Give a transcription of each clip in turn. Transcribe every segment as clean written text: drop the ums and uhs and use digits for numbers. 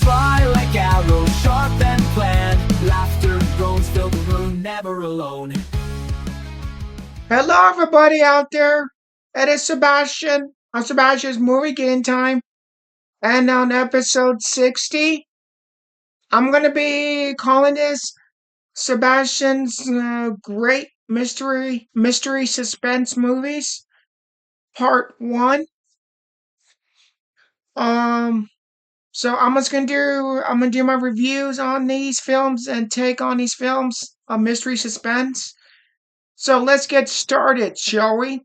fly like arrows, sharp and planned. Laughter and groans fill the room, never alone. Hello, everybody out there. It is Sebastian on Sebastian's Movie Game Time. And on episode 60, I'm going to be calling this Sebastian's Great Mystery Suspense Movies, Part 1. Um, so I'm gonna do my reviews on these films and take on these films of mystery suspense. So let's get started, shall we?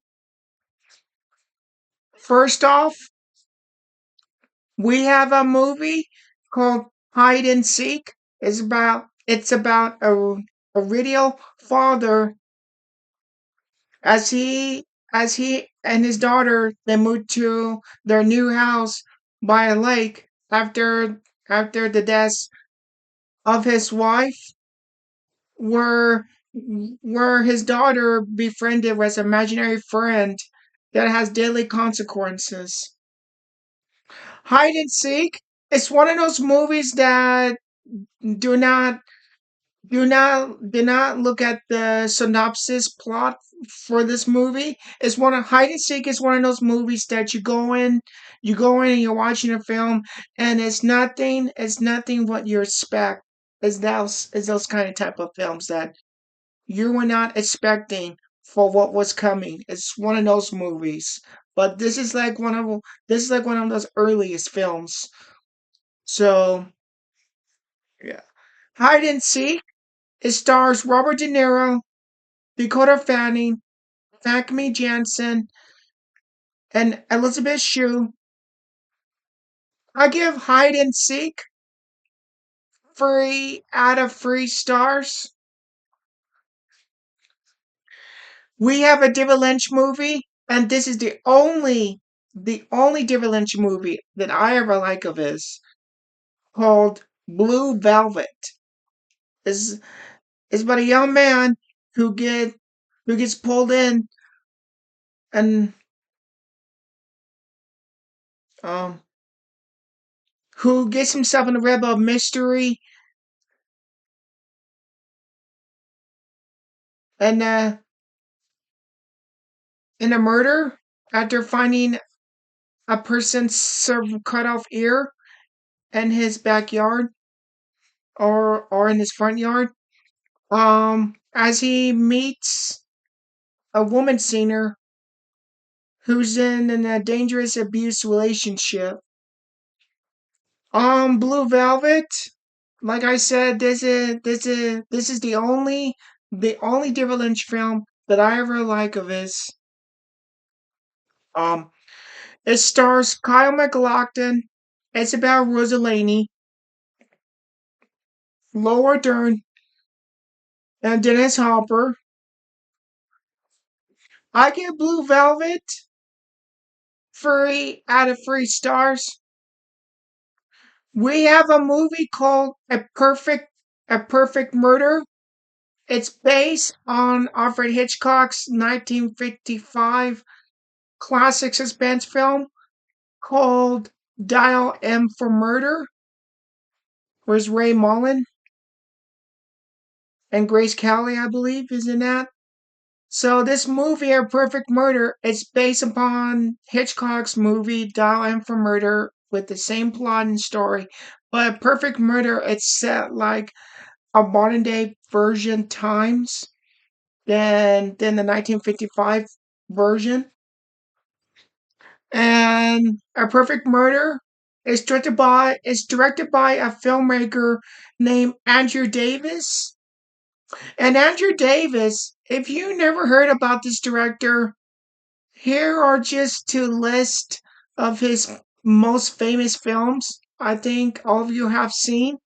First off, we have a movie called Hide and Seek. It's about a radio father as he and his daughter they moved to their new house by a lake after the death of his wife, where his daughter befriended was an imaginary friend that has deadly consequences. Hide and Seek is one of those movies that do not do not look at the synopsis plot for this movie. It's one of Hide and Seek is one of those movies that you go in and you're watching a film and it's nothing what you expect. Is those kind of type of films that you were not expecting for what was coming. It's one of those movies. But this is like one of those earliest films. So yeah. Hide and Seek. It stars Robert De Niro, Dakota Fanning, Famke Janssen, and Elizabeth Shue. I give Hide and Seek 3 out of 3 stars. We have a David Lynch movie, and this is the only David Lynch movie that I ever like of his, called Blue Velvet. Is about a young man who gets pulled in and um who gets himself in the web of mystery and in a murder after finding a person's cut off ear in his backyard or in his front yard. As he meets a woman singer who's in a dangerous abuse relationship. Blue Velvet. Like I said, this is the only David Lynch film that I ever like of his. Um, it stars Kyle MacLachlan. It's about Rosalie, Laura Dern, and Dennis Hopper. I give Blue Velvet 3 out of 3 stars. We have a movie called A Perfect Murder. It's based on Alfred Hitchcock's 1955 classic suspense film called Dial M for Murder. Where's Ray Mullen and Grace Kelly, I believe, is in that. So this movie, A Perfect Murder, it's based upon Hitchcock's movie Dial M for Murder with the same plot and story. But Perfect Murder, it's set like a modern day version times than the 1955 version. And A Perfect Murder is directed by a filmmaker named Andrew Davis. And Andrew Davis, if you never heard about this director, here are just 2 lists of his most famous films. I think all of you have seen.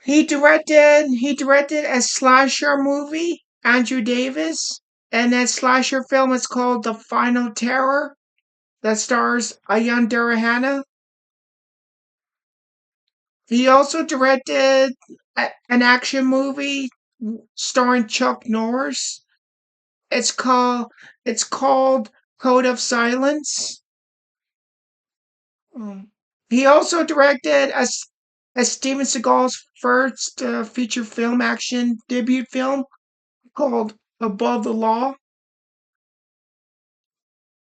He directed a slasher movie, Andrew Davis, and that slasher film is called The Final Terror, that stars Ayan Durahana. He also directed an action movie starring Chuck Norris. It's called Code of Silence. Um, He also directed as Steven Seagal's first feature film action debut film called Above the Law.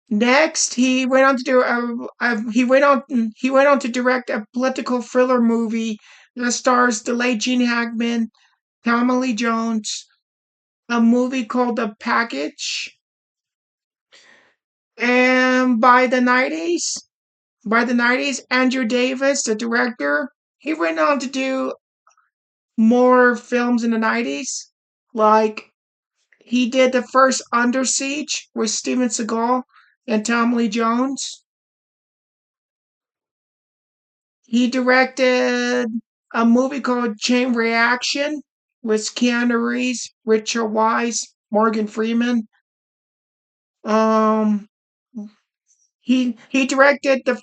Next, he went on to do he went on to direct a political thriller movie that stars the late Gene Hackman, Tommy Lee Jones, a movie called The Package. And by the 90s, Andrew Davis, the director, he went on to do more films in the 90s. Like, he did the first Under Siege with Steven Seagal and Tom Lee Jones. He directed a movie called Chain Reaction with Keanu Reeves, Richard Wise, Morgan Freeman. Um, he directed the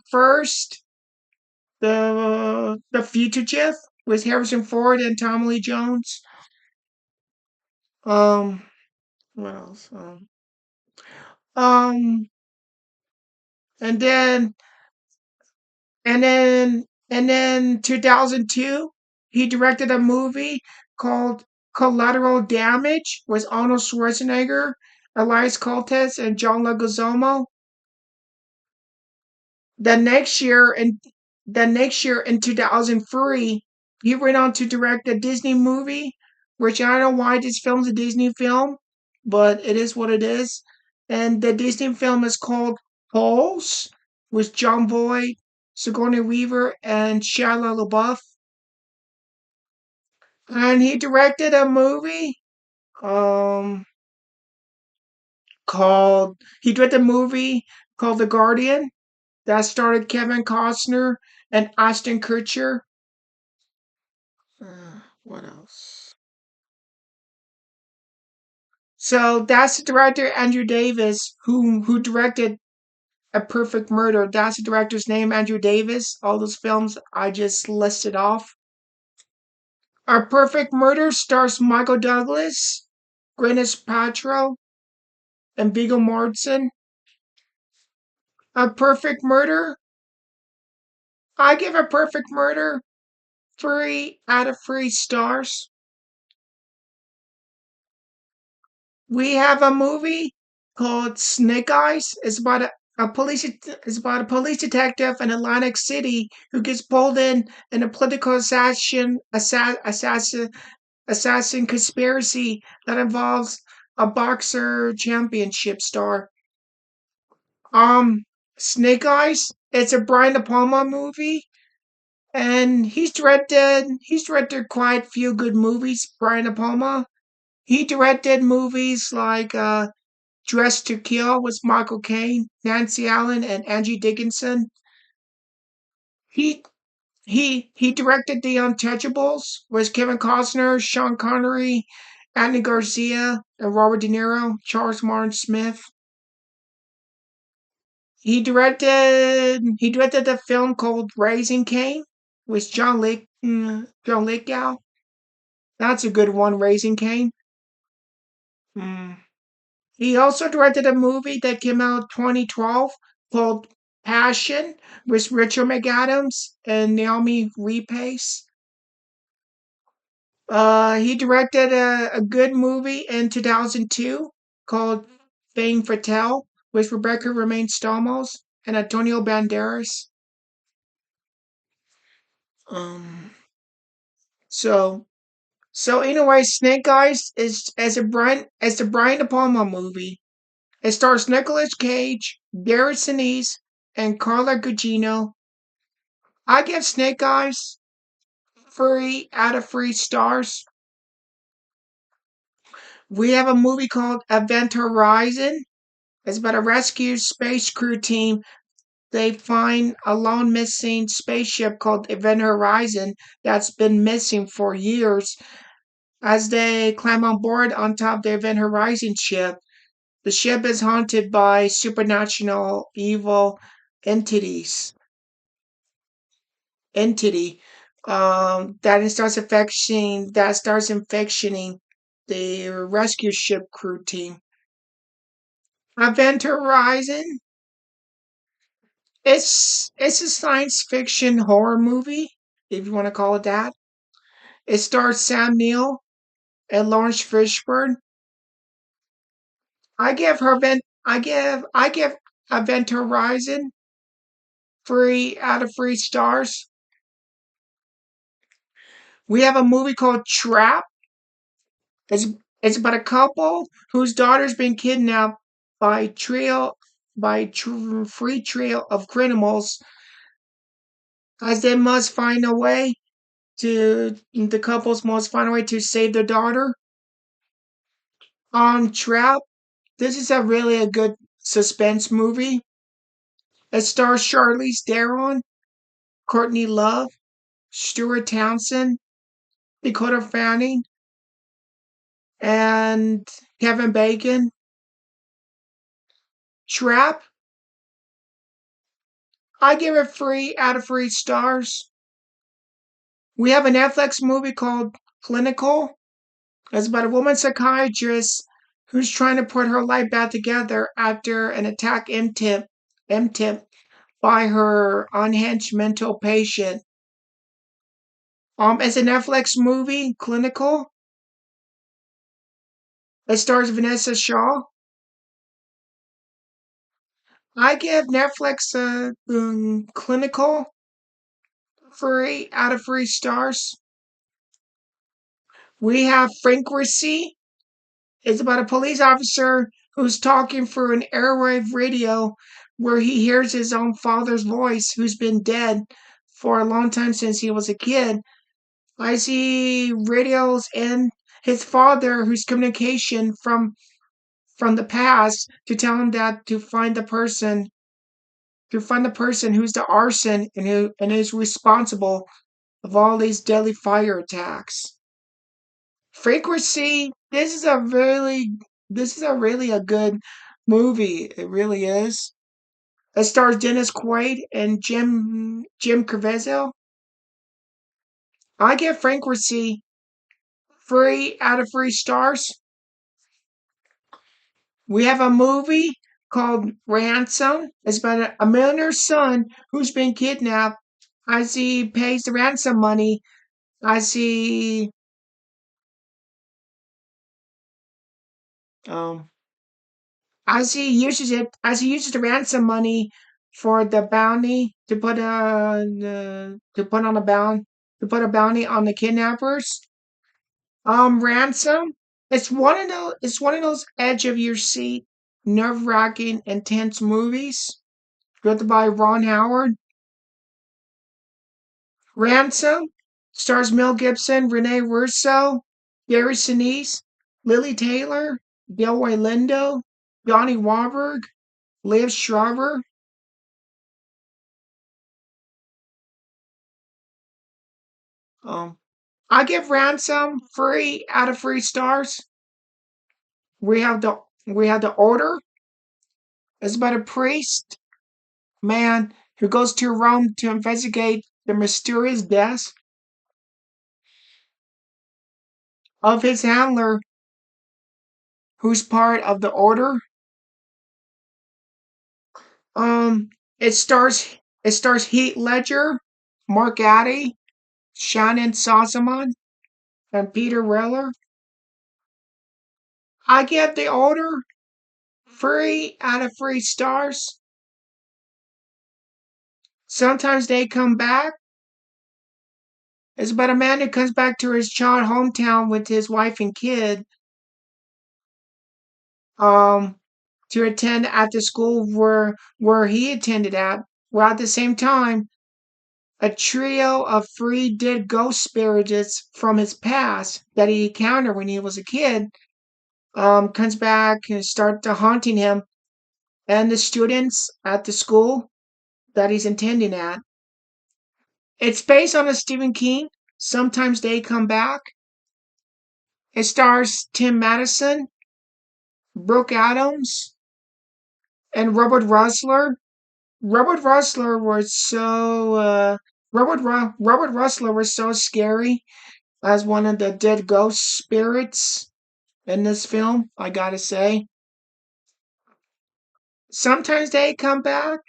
Fugitive with Harrison Ford and Tom Lee Jones. Um, what else? Um, and then and then 2002, he directed a movie called Collateral Damage with Arnold Schwarzenegger, Elias Cortez, and John Leguizamo. The next year, in the next year in 2003, he went on to direct a Disney movie, which I don't know why this film's a Disney film, but it is what it is. And the Disney film is called Holes, with John Boyd, Sigourney Weaver, and Shia LaBeouf. And he directed a movie um he directed a movie called The Guardian that starred Kevin Costner and Ashton Kutcher. What else? So that's the director Andrew Davis, who directed A Perfect Murder. That's the director's name, Andrew Davis. All those films I just listed off. A Perfect Murder stars Michael Douglas, Gwyneth Paltrow, and Viggo Mortensen. A Perfect Murder. I give A Perfect Murder 3 out of 3 stars. We have a movie called Snake Eyes. It's about a police detective in Atlantic City who gets pulled in a political assassin conspiracy that involves a boxer championship star. Um, Snake Eyes. It's a Brian De Palma movie, and he's directed quite a few good movies. Brian De Palma. He directed movies like Dressed to Kill with Michael Caine, Nancy Allen, and Angie Dickinson. He he directed The Untouchables with Kevin Costner, Sean Connery, Andy Garcia, and Robert De Niro, Charles Martin Smith. He directed a film called Raising Cain with John Lithgow. That's a good one, Raising Cain. Mm. He also directed a movie that came out 2012 called Passion with Richard McAdams and Naomi Rapace. He directed a good movie in 2002 called Fame Fatale with Rebecca Romaine Stamos and Antonio Banderas. Um, so anyway, Snake Eyes is as the Brian De Palma movie. It stars Nicolas Cage, Garrett Sinise, and Carla Gugino. I give Snake Eyes 3 out of 3 stars. We have a movie called Event Horizon. It's about a rescue space crew team. They find a lone missing spaceship called Event Horizon that's been missing for years. As they climb on board on top of the Event Horizon ship, the ship is haunted by supernatural evil entities. Entity that starts infecting the rescue ship crew team. Event Horizon It's a science fiction horror movie, if you want to call it that. It stars Sam Neill and Lawrence Fishburne. I give Event Horizon 3 out of 3 stars. We have a movie called Trap. It's it's about a couple whose daughter's been kidnapped by free trio of criminals, as they must find a way to the couples must find a way to save their daughter. Trap. This is a good suspense movie. It stars Charlize Theron, Courtney Love, Stuart Townsend, Dakota Fanning, and Kevin Bacon. Trap. I give it 3 out of 3 stars. We have a Netflix movie called Clinical. It's about a woman psychiatrist who's trying to put her life back together after an attack MTIP by her unhinged mental patient. It's a Netflix movie, Clinical. It stars Vanessa Shaw. I give Netflix Clinical 3 out of 3 stars. We have Frequency. It's about a police officer who's talking through an airwave radio where he hears his own father's voice, who's been dead for a long time since he was a kid. I see radios and his father, whose communication from the past, to tell him that to find the person who's the arson and is responsible of all these deadly fire attacks. Frequency. This is a really a good movie. It really is. It stars Dennis Quaid and Jim Caviezel. I give Frequency 3 out of 3 stars. We have a movie called Ransom. It's about a millionaire's son who's been kidnapped. As he pays the ransom money, as he um as he uses the ransom money for the bounty to put a bounty on the kidnappers. Ransom. It's one of those edge of your seat, nerve wracking, intense movies. Written by Ron Howard. Ransom stars Mel Gibson, Rene Russo, Gary Sinise, Lily Taylor, Delroy Lindo, Donnie Wahlberg, Liv Schreiber. Um, I give Ransom 3 out of 3 stars. We have the Order. It's about a priest man who goes to Rome to investigate the mysterious death of his handler, who's part of the Order. Um, it stars it stars Heath Ledger, Mark Addy, Shannon Sossamon, and Peter Weller. I give the Order 3 out of 3 stars. Sometimes they come back. It's about a man who comes back to his child hometown with his wife and kid, um, to attend at the school where he attended at. While at the same time, a trio of 3 dead ghost spirits from his past that he encountered when he was a kid comes back and start to haunting him and the students at the school that he's attending at. It's based on a Stephen King. Sometimes they come back. It stars Tim Madison, Brooke Adams, and Robert Russler. Robert Russler was so Robert Russler was so scary as one of the dead ghost spirits in this film. I gotta say, sometimes they come back.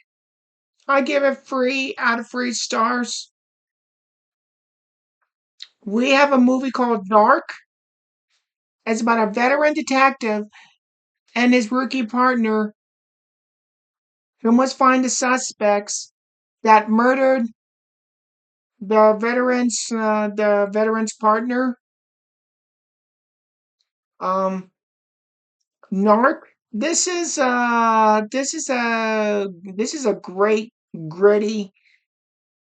I give it 3 out of 3 stars. We have a movie called Dark. It's about a veteran detective and his rookie partner who must find the suspects that murdered the veteran's partner. Um, Narc. This is a great, gritty,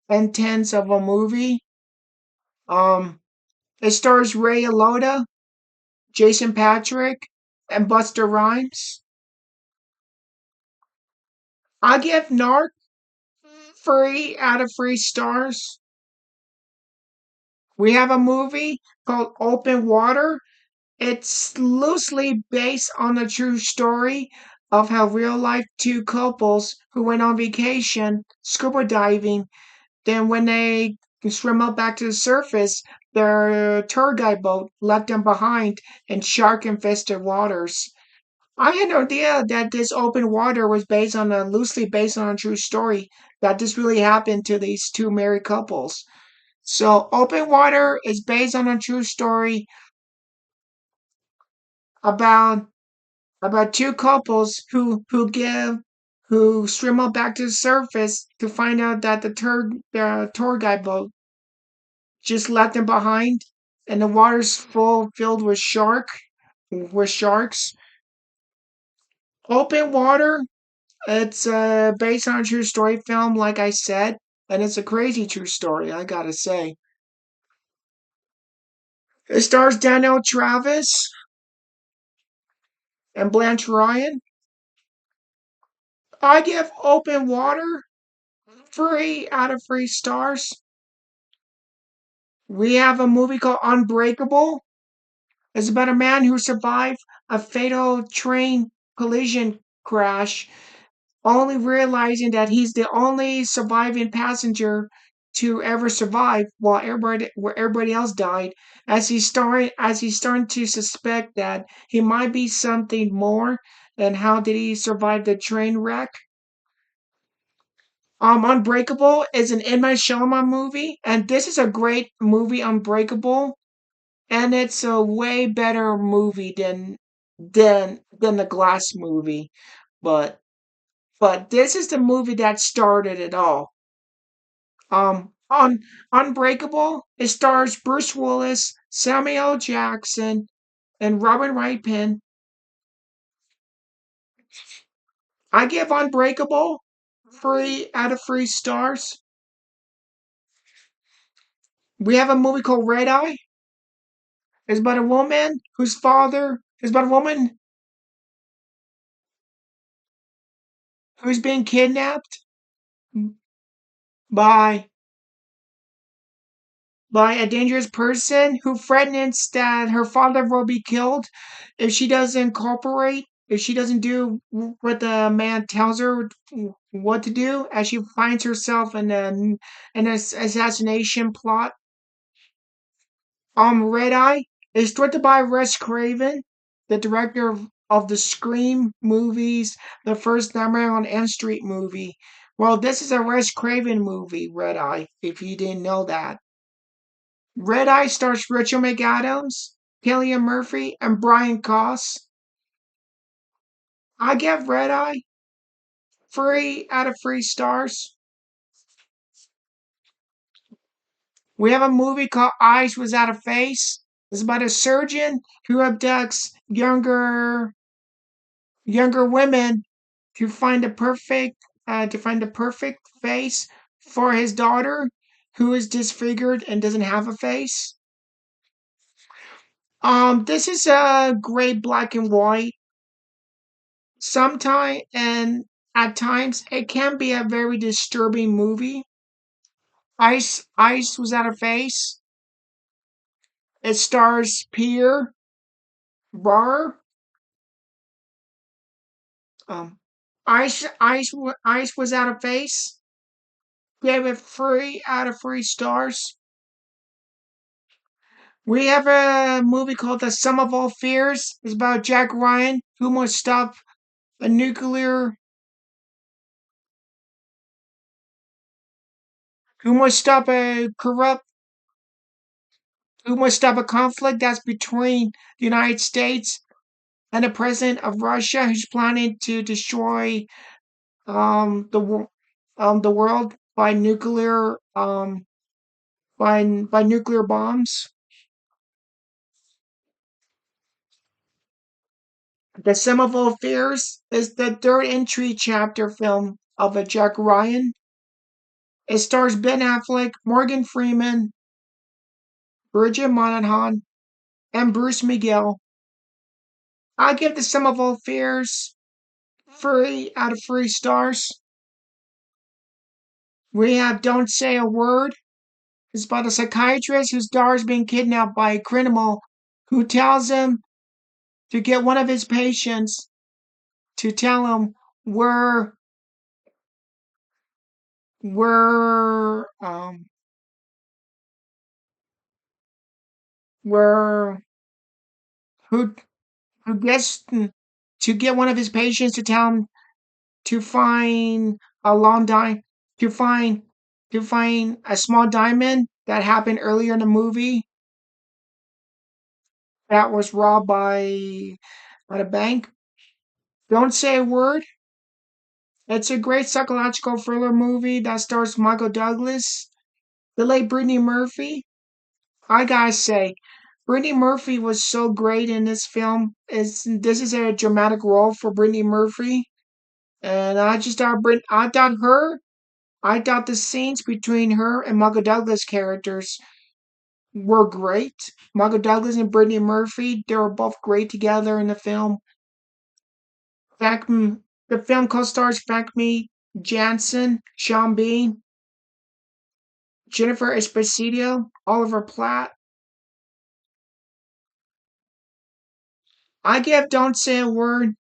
intense of a movie. Um, it stars Ray Liotta, Jason Patrick, and Buster Rhymes. I give Narc 3 out of 3 stars. We have a movie called Open Water. It's loosely based on a true story of how real life two couples who went on vacation scuba diving, then when they swim up back to the surface, their tour guide boat left them behind in shark infested waters. I had no idea that this open water was loosely based on a true story, that this really happened to these two married couples. So open water is based on a true story about two couples who swim up back to the surface to find out that the tour guide boat just left them behind, and the water's filled with sharks. Open water. It's based on a true story film, like I said, and it's a crazy true story, I gotta say. It stars Daniel Travis and Blanche Ryan. I give Open Water 3 out of 3 stars. We have a movie called Unbreakable. It's about a man who survived a fatal train collision crash, only realizing that he's the only surviving passenger to ever survive while everybody else died, as he's starting to suspect that he might be something more. And how did he survive the train wreck? Unbreakable is an M. Night Shyamalan movie, and this is a great movie, Unbreakable, and it's a way better movie than the Glass movie. But this is the movie that started it all. On Unbreakable, it stars Bruce Willis, Samuel L. Jackson, and Robin Wright Penn. I give Unbreakable 3 out of 3 stars. We have a movie called Red Eye. It's about a woman who's being kidnapped by a dangerous person who threatens that her father will be killed if she doesn't cooperate, if she doesn't do what the man tells her what to do, as she finds herself in an assassination plot. Red Eye is directed by Wes Craven, the director of the Scream movies, the first Nightmare on Elm Street movie. Well, this is a Wes Craven movie, Red Eye, if you didn't know that. Red Eye stars Rachel McAdams, Cillian Murphy, and Brian Cox. I give Red Eye 3 out of 3 stars. We have a movie called Eyes Without a Face. It's about a surgeon who abducts younger women to find the perfect face for his daughter, who is disfigured and doesn't have a face. This is a great black and white. Sometime and At times it can be a very disturbing movie. Ice Without a Face. It stars Pierre Barr. Um, Ice Without a Face. Gave it 3 out of 3 stars. We have a movie called The Sum of All Fears. It's about Jack Ryan who must stop a nuclear Who must stop a corrupt? Who must stop a conflict that's between the United States and the president of Russia, who's planning to destroy the world by nuclear by nuclear bombs. The Sum of All Fears is the third entry chapter film of a Jack Ryan. It stars Ben Affleck, Morgan Freeman, Bridget Monahan, and Bruce Miguel. I give The Sum of All Fears 3 out of 3 stars. We have Don't Say a Word. It's about a psychiatrist whose daughter is being kidnapped by a criminal who tells him to get one of his patients to tell him where where where who who gets to get one of his patients to tell him to find a long di to find to find a small diamond that happened earlier in the movie that was robbed by a bank. Don't Say a Word. It's a great psychological thriller movie that stars Michael Douglas, the late Brittany Murphy. I gotta say, Brittany Murphy was so great in this film. This is a dramatic role for Brittany Murphy, and I just thought I thought the scenes between her and Michael Douglas characters were great. Michael Douglas and Brittany Murphy, they were both great together in the film. Fact, the film co-stars Facme Jansen, Sean Bean, Jennifer Esposito, Oliver Platt. I give Don't Say a Word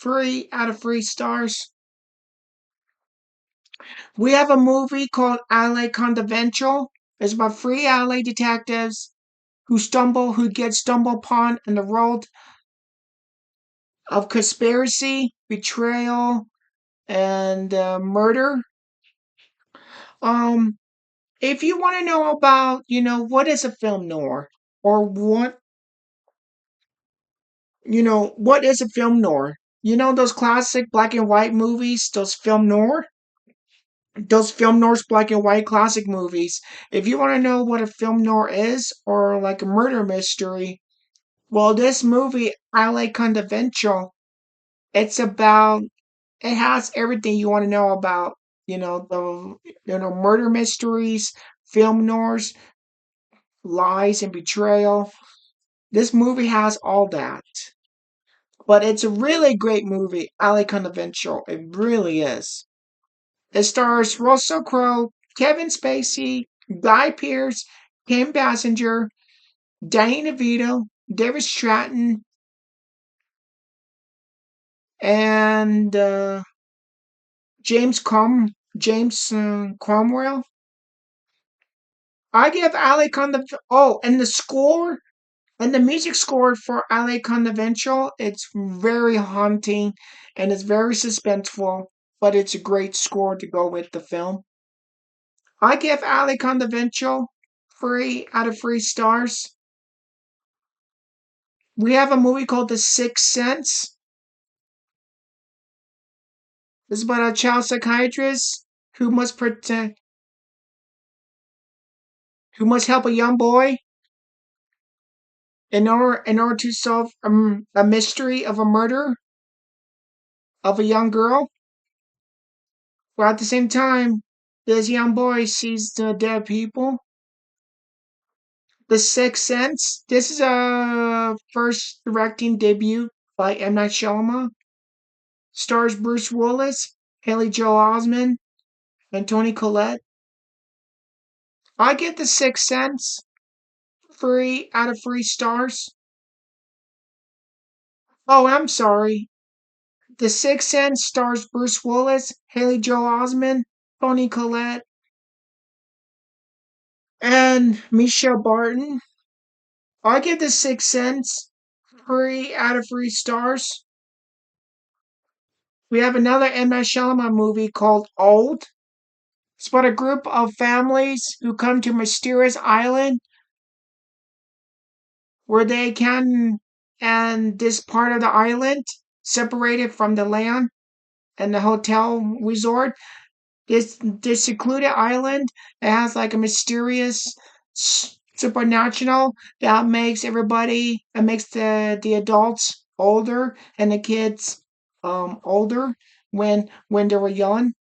3 out of 3 stars. We have a movie called LA Confidential. It's about 3 LA detectives who get stumbled upon in the world of conspiracy, betrayal, and murder. Um, if you want to know about, what is a film noir, or what is a film noir? You know those classic black and white movies, those film noirs, black and white classic movies. If you want to know what a film noir is, or like a murder mystery, well, this movie, LA Confidential, it's about, it has everything you want to know about, murder mysteries, film noirs, lies and betrayal. This movie has all that. But it's a really great movie, LA Confidential. It really is. It stars Russell Crowe, Kevin Spacey, Guy Pearce, Kim Basinger, Danny DeVito, David Stratton, and James Cromwell. I give LA Confidential. Oh, and the score and the music score for LA Confidential. It's very haunting and it's very suspenseful, but it's a great score to go with the film. I give LA Confidential 3 out of 3 stars. We have a movie called The Sixth Sense. It's about a child psychiatrist who must protect, who must help a young boy in order to solve a mystery of a murder of a young girl. But at the same time, this young boy sees the dead people. The Sixth Sense. This is a first directing debut by M. Night Shyamalan. Stars Bruce Willis, Haley Joel Osment, and Toni Collette. I give The Sixth Sense 3 out of 3 stars. Oh, I'm sorry. The Sixth Sense stars Bruce Willis, Haley Joel Osment, Toni Collette, and Michelle Barton. I give The Sixth Sense 3 out of 3 stars. We have another M. Night Shyamalan movie called Old. It's about a group of families who come to a mysterious island where they can, and this part of the island separated from the land and the hotel resort. This secluded island, it has like a mysterious supernatural that makes everybody, it makes the adults older and the kids older when they were young.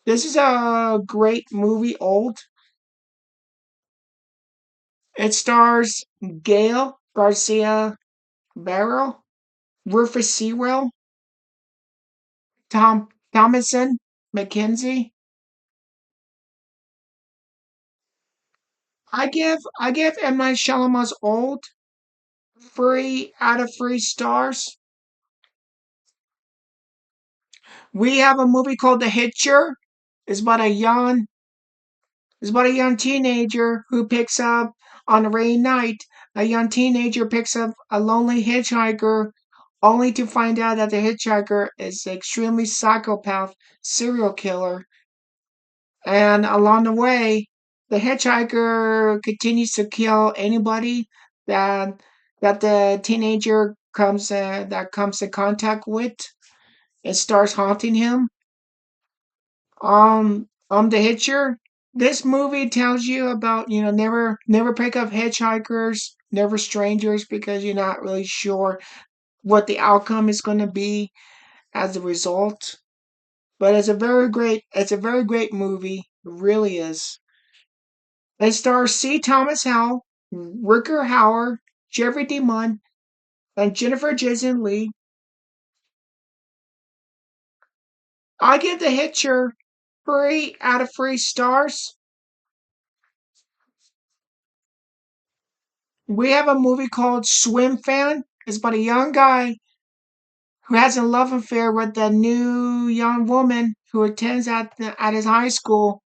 This is a great movie. Old. It stars Gail Garcia Barrow, Rufus Sewell, Tom Thomason McKenzie. I give M. Night Shyamalan's Old 3 out of 3 stars. We have a movie called The Hitcher. It's about a young it's about a young teenager who picks up on a rainy night. A young teenager picks up a lonely hitchhiker, only to find out that the hitchhiker is an extremely psychopath serial killer. And along the way, the hitchhiker continues to kill anybody that the teenager comes in contact with. It starts haunting him. The Hitcher. This movie tells you about, never pick up hitchhikers, never strangers, because you're not really sure what the outcome is going to be as a result. But it's a very great movie. It really is. It stars C. Thomas Howell, Rutger Hauer, Jeffrey D. Munn, and Jennifer Jason Leigh. I give The Hitcher 3 out of 3 stars. We have a movie called Swim Fan. It's about a young guy who has a love affair with a new young woman who attends at his high school.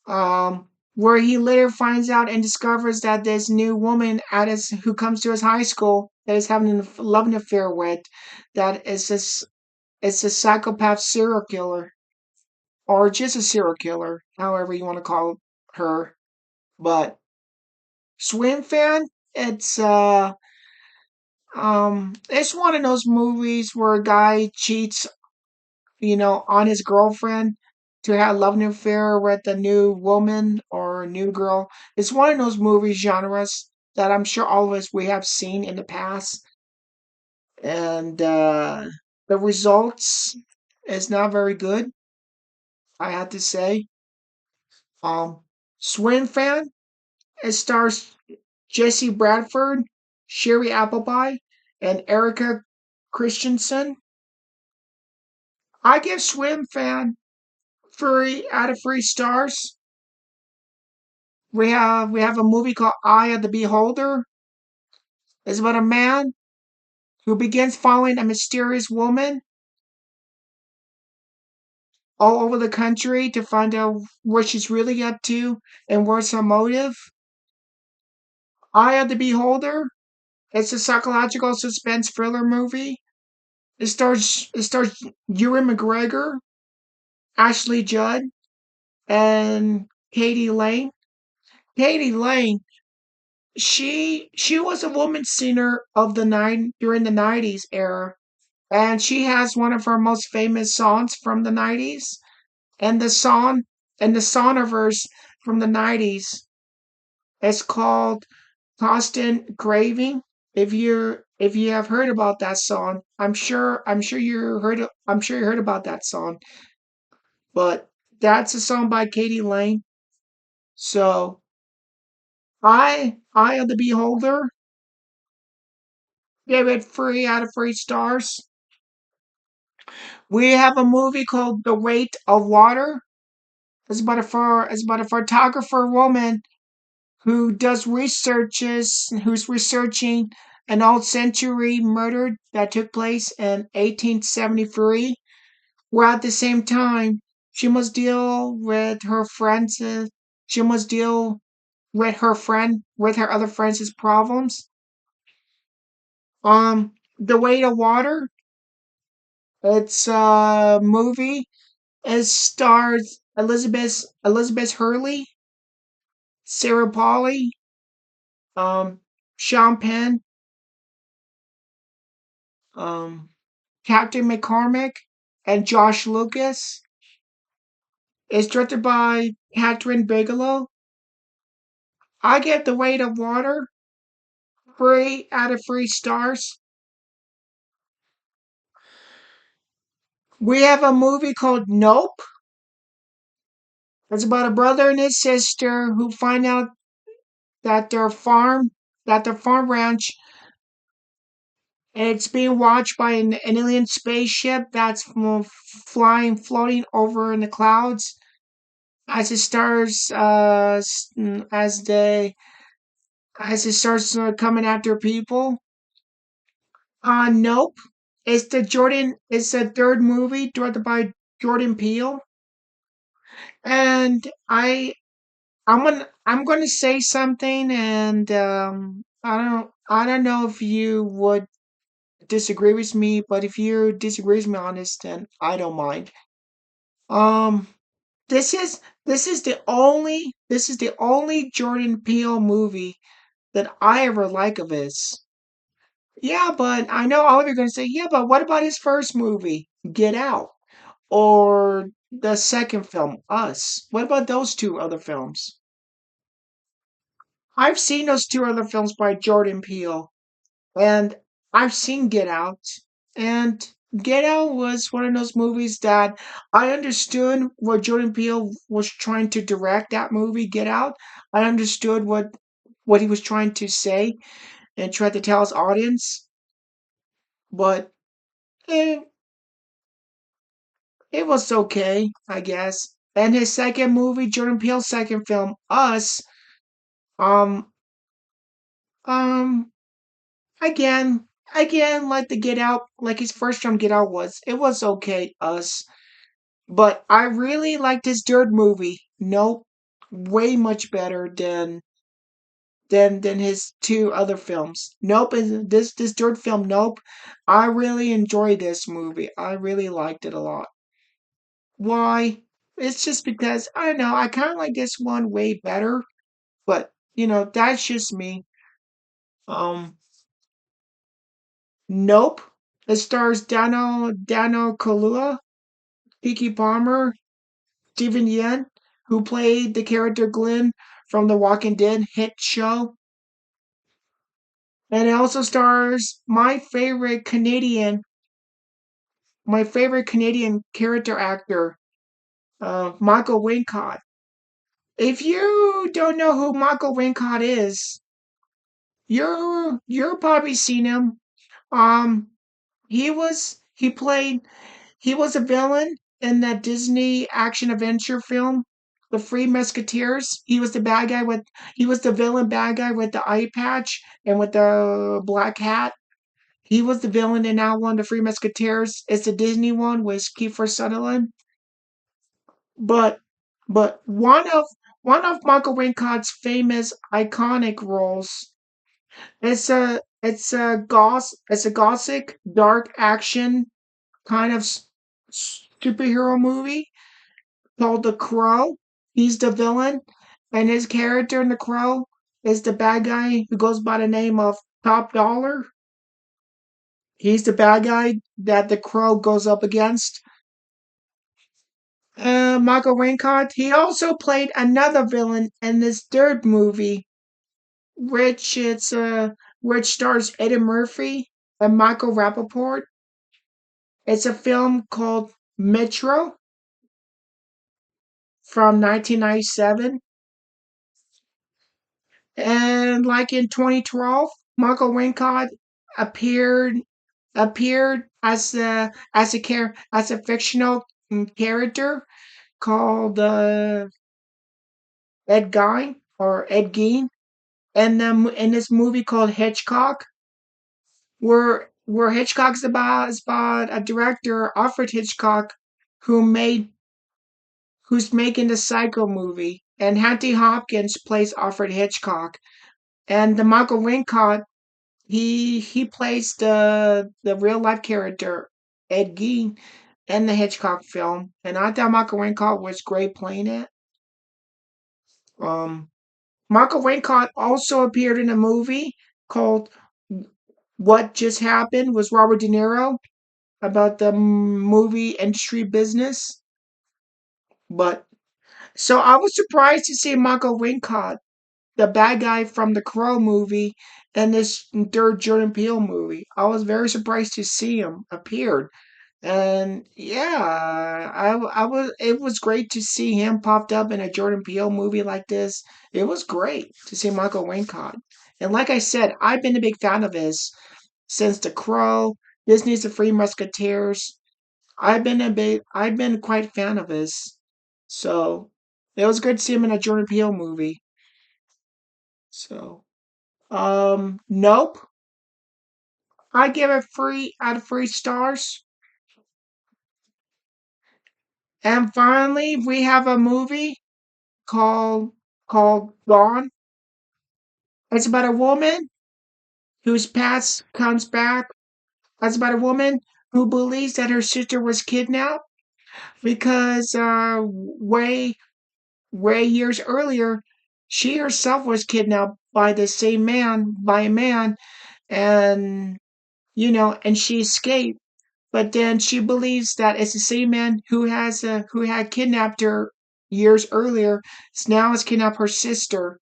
Where he later finds out and discovers that this new woman who comes to his high school that he's having a loving affair with, that is this it's a psychopath serial killer, or just a serial killer, however you want to call her. But Swim Fan, it's it's one of those movies where a guy cheats, on his girlfriend to have a love affair with a new woman or a new girl. It's one of those movie genres that I'm sure all of us we have seen in the past, and the results is not very good. I have to say. Um, Swim Fan. It stars Jesse Bradford, Sherry Appleby, and Erica Christensen. I give Swim Fan 3 out of 3 stars. We have a movie called Eye of the Beholder. It's about a man who begins following a mysterious woman all over the country to find out what she's really up to and what's her motive. Eye of the Beholder. It's a psychological suspense thriller movie. It stars Ewan McGregor, Ashley Judd, and Katie Lane. Katie Lane, she was a woman singer of the during the '90s era, and she has one of her most famous songs from the '90s. And the song of hers from the '90s is called "Constant Craving." If you have heard about that song, I'm sure you heard about that song. But that's a song by Katie Lane. So Eye of the Beholder gave it 3 out of 3 stars. We have a movie called The Weight of Water. It's about a photographer woman who's researching an old century murder that took place in 1873, where at the same time she must deal with her other friends' problems. The Weight of Water. It's a movie. It stars Elizabeth Hurley, Sarah Polley, um, Sean Penn, um, Captain McCormick, and Josh Lucas. It's directed by Catherine Bigelow. I get The Weight of Water 3 out of 3 stars. We have a movie called Nope. It's about a brother and his sister who find out that their farm ranch, it's being watched by an alien spaceship that's floating over in the clouds. As it starts, as it starts coming after people. Nope. It's the third movie directed by Jordan Peele, and I'm gonna say something, and I don't know if you would disagree with me, but if you disagree with me on this, then I don't mind. Um, this is the only Jordan Peele movie that I ever like of his. Yeah, but I know all of you are gonna say, yeah, but what about his first movie, Get Out, or the second film, Us? What about those two other films? I've seen those two other films by Jordan Peele, and I've seen Get Out, and Get Out was one of those movies that I understood what Jordan Peele was trying to direct that movie, Get Out. I understood what he was trying to say and tried to tell his audience, but eh, it was okay, I guess. And his second movie, Jordan Peele's second film, Us, um, um, again, like the Get Out, like his first film Get Out was, it was okay, Us. But I really liked his third movie. Nope, way much better than his two other films. Nope, and this third film, Nope. I really enjoyed this movie. I really liked it a lot. Why? It's just because I don't know. I kind of like this one way better, but that's just me. Um, Nope. It stars Dano Kalua, Kiki Palmer, Steven Yeun, who played the character Glenn from the Walking Dead hit show. And it also stars my favorite Canadian character actor, Michael Wincott. If you don't know who Michael Wincott is, you're probably seen him. Um, he was a villain in that Disney action adventure film, The Three Musketeers. He was the villain bad guy with the eye patch and with the black hat. He was the villain in that one, The Three Musketeers. It's the Disney one with Kiefer Sutherland. But one of Michael Wincott's famous iconic roles. It's a gothic dark action kind of superhero movie called The Crow. He's the villain, and his character in The Crow is the bad guy who goes by the name of Top Dollar. He's the bad guy that The Crow goes up against. Michael Wincott. He also played another villain in this third movie, which it's which stars Eddie Murphy and Michael Rappaport. It's a film called Metro from 1997. And like in 2012, Michael Wincott appeared as a fictional character called Ed Gein or Ed Gein in this movie called Hitchcock, where Hitchcock's is about a director, Alfred Hitchcock, who made who's making the Psycho movie, and Anthony Hopkins plays Alfred Hitchcock, and the Michael Wincott he plays the real life character Ed Gein, in the Hitchcock film, and I thought Michael Wincott was great playing it. Um, Michael Wincott also appeared in a movie called What Just Happened with Robert De Niro about the movie industry business. But so I was surprised to see Michael Wincott, the bad guy from the Crow movie, and this third Jordan Peele movie. I was very surprised to see him appear. And yeah, I was. It was great to see him popped up in a Jordan Peele movie like this. It was great to see Michael Wincott. And like I said, I've been a big fan of his since The Crow, Disney's The Three Musketeers. I've been quite a fan of his. So it was good to see him in a Jordan Peele movie. So nope. I give it 3 out of 3 stars. And finally, we have a movie called Gone. It's about a woman whose past comes back. It's about a woman who believes that her sister was kidnapped because way years earlier, she herself was kidnapped by the same man, by a man, and and she escaped. But then she believes that it's the same man who had kidnapped her years earlier. Now has kidnapped her sister,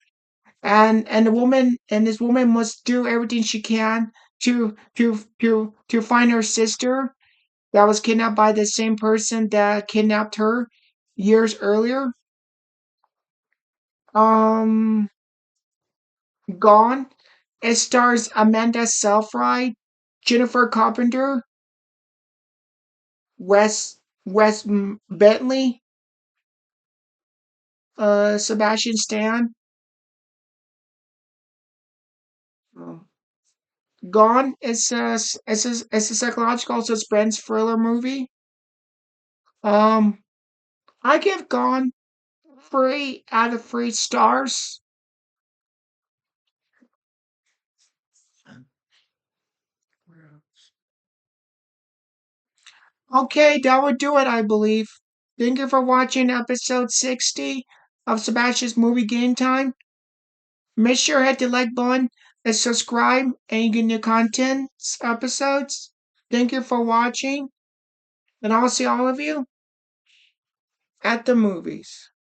and this woman must do everything she can to find her sister that was kidnapped by the same person that kidnapped her years earlier. Um, Gone. It stars Amanda Seyfried, Jennifer Carpenter, Bentley, Sebastian Stan. Oh. Gone. It's a psychological suspense thriller movie. Um, I give Gone 3 out of 3 stars. Okay, that would do it, I believe. Thank you for watching episode 60 of Sebastian's Movie Game Time. Make sure to hit the like button and subscribe and you get new content episodes. Thank you for watching, and I'll see all of you at the movies.